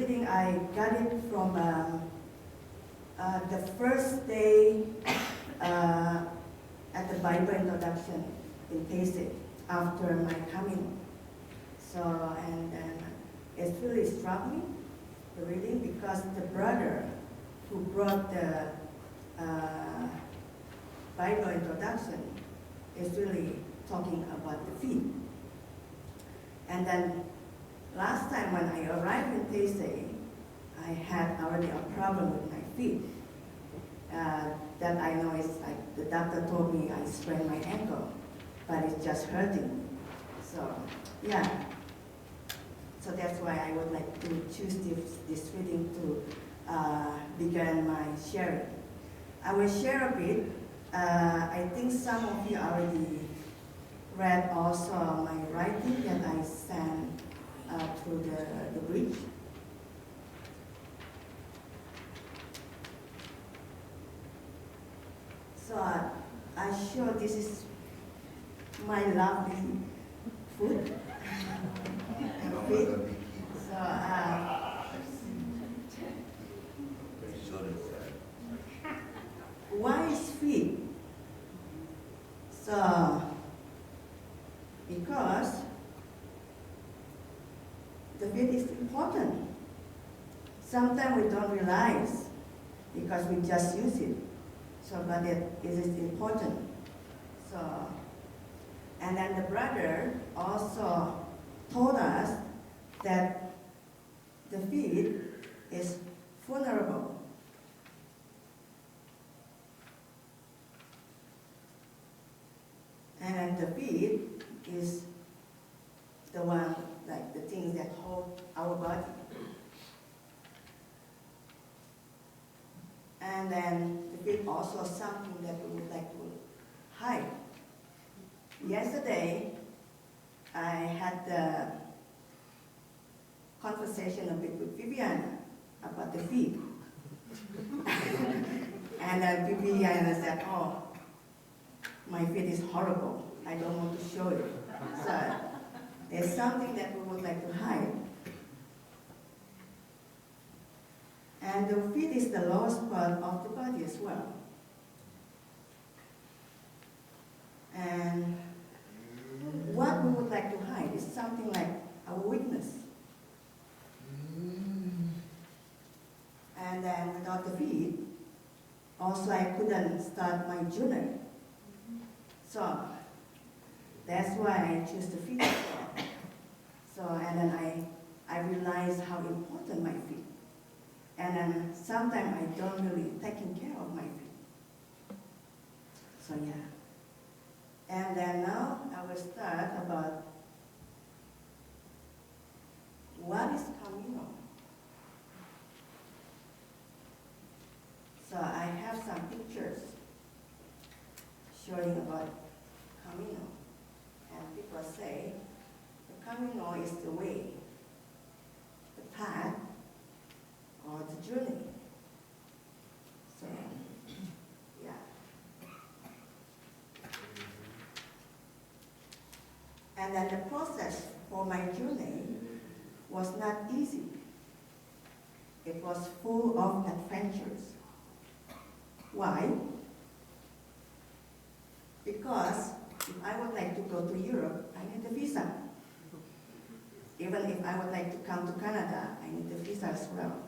reading, I got it from the first day at the Bible introduction in Pesach after my camino. So, and then it's really struck me, the reading, because the brother who brought the Bible introduction is really talking about the feet. And then last time when I arrived in Pesach, I had already a problem with my feet. That I know is like the doctor told me I sprained my ankle, but it's just hurting. So, yeah. So that's why I would like to choose this reading to begin my sharing. I will share a bit. I think some of you already read also my writing that I sent through the bridge. So I'm sure this is my lovely food and feet. So why is feet? So because the feet is important. Sometimes we don't realize because we just use it. So, but it is important. So, and then the brother also told us that the feet is vulnerable. And the feet is the one, like the things that hold our body. And then the feet also something that we would like to hide. Yesterday, I had the conversation a bit with Viviana about the feet. And Viviana said, oh, my feet is horrible. I don't want to show it. So there's something that we would like to hide. And the feet is the lowest part of the body as well. And what we would like to hide is something like our weakness. And then without the feet, also I couldn't start my journey. So that's why I choose the feet. So, and then I realized how important my feet. And then sometimes I don't really taking care of my feet. So yeah. And then now I will start about what is camino. So I have some pictures showing about camino. And people say the camino is the way, the path, or the journey. So, yeah. And then the process for my journey was not easy. It was full of adventures. Why? Because if I would like to go to Europe, I need a visa. Even if I would like to come to Canada, I need a visa as well.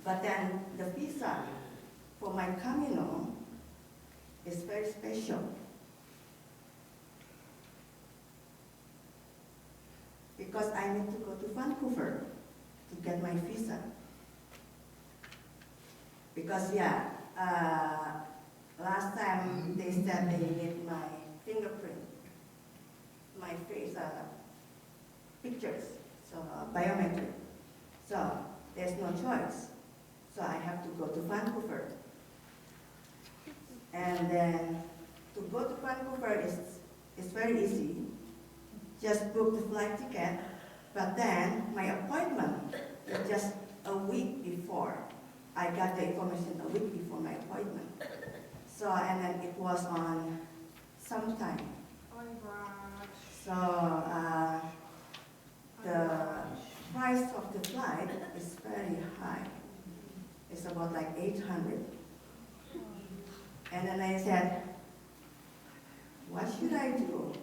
But then the visa for my camino is very special. Because I need to go to Vancouver to get my visa. Because yeah, last time they said they need my fingerprint, my face pictures, so biometric. So there's no choice. So I have to go to Vancouver. And then to go to Vancouver is very easy. Just book the flight ticket, but then my appointment is just a week before. I got the information a week before my appointment. So, and then it was on sometime. Oh my gosh. So, the price of the flight is very high. It's about like 800. And then I said, what should I do?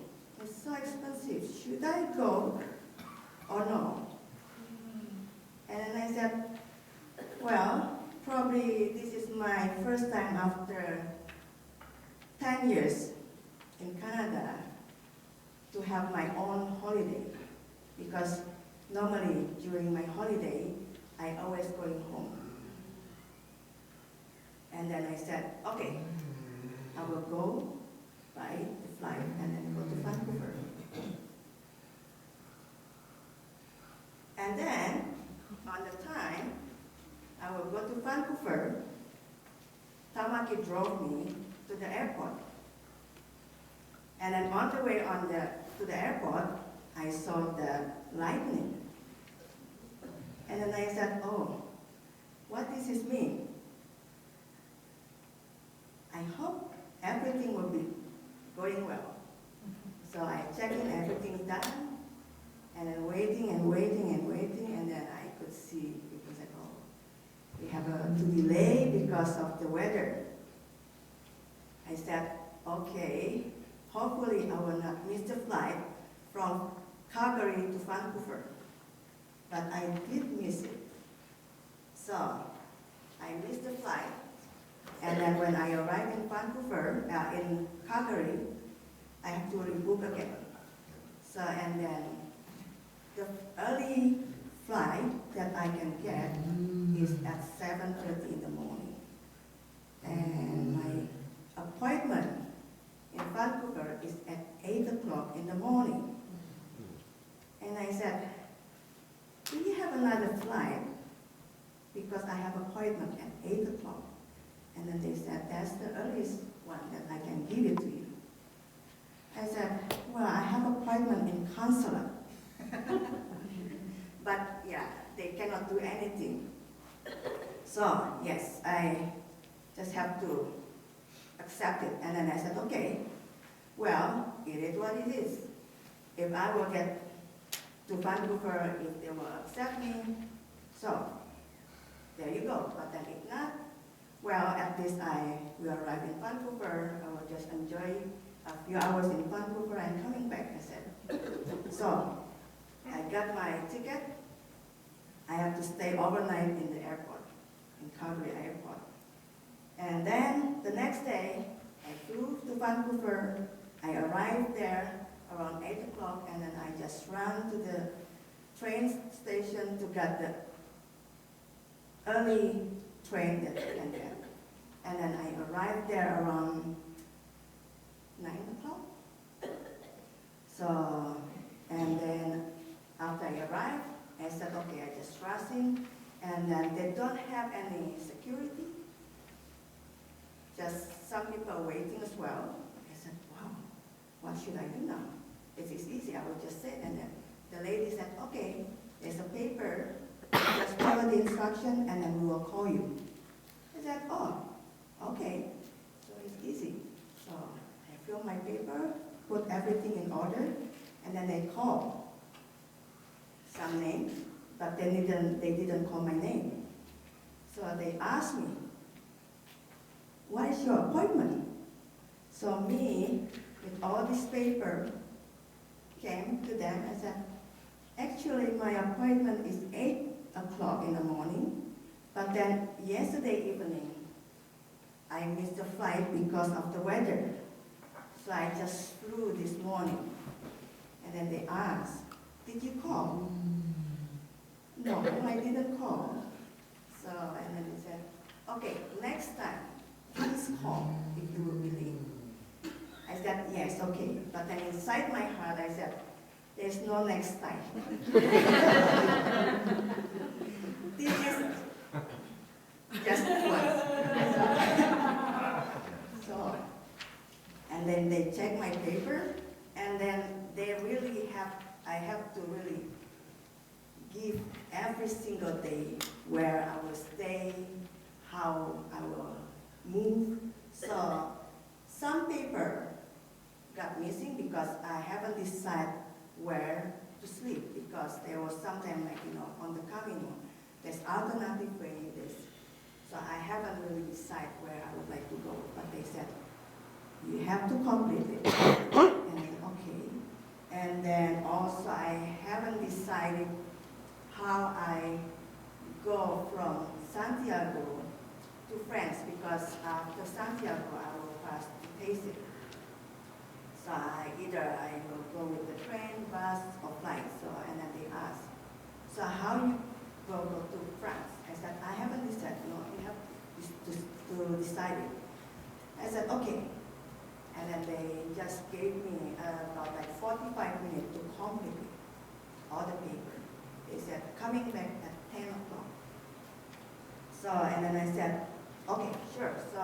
It's so expensive. Should I go or no? And then I said, well, probably this is my first time after 10 years in Canada to have my own holiday, because normally during my holiday, I always going home. And then I said, okay, I will go by the flight and then go to Vancouver. And then, on the time, I will go to Vancouver. Tamaki drove me to the airport. And then on the way to the airport, I saw the lightning. And then I said, oh, what does this mean? I hope everything will be going well. So I checked in, everything's done, and then waiting, and then I could see, because I go, we have to delay because of the weather. I said, okay, hopefully I will not miss the flight from Calgary to Vancouver. But I did miss it. So I missed the flight. And then when I arrived in Vancouver, in Calgary, I have to rebook again. So, and then the early flight that I can get is at 7:30 in the morning. And my appointment in Vancouver is at 8 o'clock in the morning. And I said, do you have another flight? Because I have appointment at 8 o'clock. And then they said, that's the earliest one that I can give it to you. I said, well, I have appointment in consulate. But yeah, they cannot do anything. So yes, I just have to accept it. And then I said, okay, well, it is what it is. If I will get to Vancouver, if they will accept me, so there you go. But then if not, well, at least I will arrive in Vancouver. I will just enjoy a few hours in Vancouver and coming back, I said. So I got my ticket. I have to stay overnight in the airport, in Calgary Airport. And then the next day, I flew to Vancouver. I arrived there around 8 o'clock, and then I just ran to the train station to get the early train that I can get. And then I arrived there around 9 o'clock. So, and then after I arrived, I said, okay, I just rush in. And then they don't have any security. Just some people waiting as well. I said, wow, what should I do now? It is easy, I will just sit. And then the lady said, okay, there's a paper, just follow the instruction and then we will call you. I said, oh, okay, so it's easy. So I filled my paper, put everything in order, and then they called some names, but they didn't call my name. So they asked me, what is your appointment? So me, with all this paper, came to them and said, actually my appointment is 8 o'clock in the morning, but then yesterday evening, I missed the flight because of the weather. So I just flew this morning. And then they asked, did you call? No, I didn't call. So, and then they said, okay, next time, please call if you will believe. I said, yes, okay. But then inside my heart, I said, there's no next time. This is just once. So, and then they check my paper, and then they really I have to really give every single day where I will stay, how I will move. So some paper got missing because I haven't decided where to sleep because there was something like, on the camino, there's alternative way, so I haven't really decided where I would like to go, but they said, you have to complete it. And I said, okay. And then also I haven't decided how I go from Santiago to France because after Santiago I will pass to Taizé. So either I will go with the train, bus, or flight. And then they asked, so how you go to France? I said, I haven't decided. No, you have to decide it. I said, okay. And then they just gave me about like 45 minutes to complete all the paper. They said, coming back at 10 o'clock. So, and then I said, okay, sure. So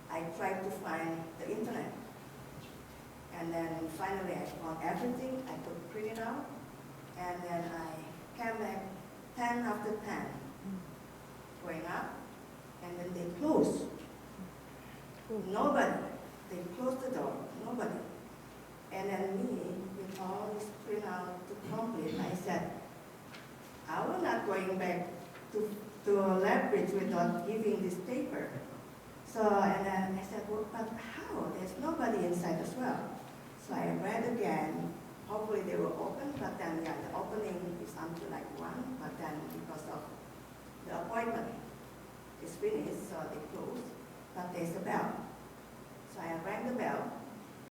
I tried to find the internet. And then finally I found everything. I could print it out. And then I came back 10 after 10, going up. And then they closed. Nobody. They closed the door. Nobody. And then me, with all this printout to complete, I said, I will not going back to Lethbridge without giving this paper. So, and then I said, well, but how? There's nobody inside as well. So I read again. Hopefully they will open, but then yeah, the opening is until like 1, but then because of the appointment is finished, so they closed. But there's a bell. So I rang the bell,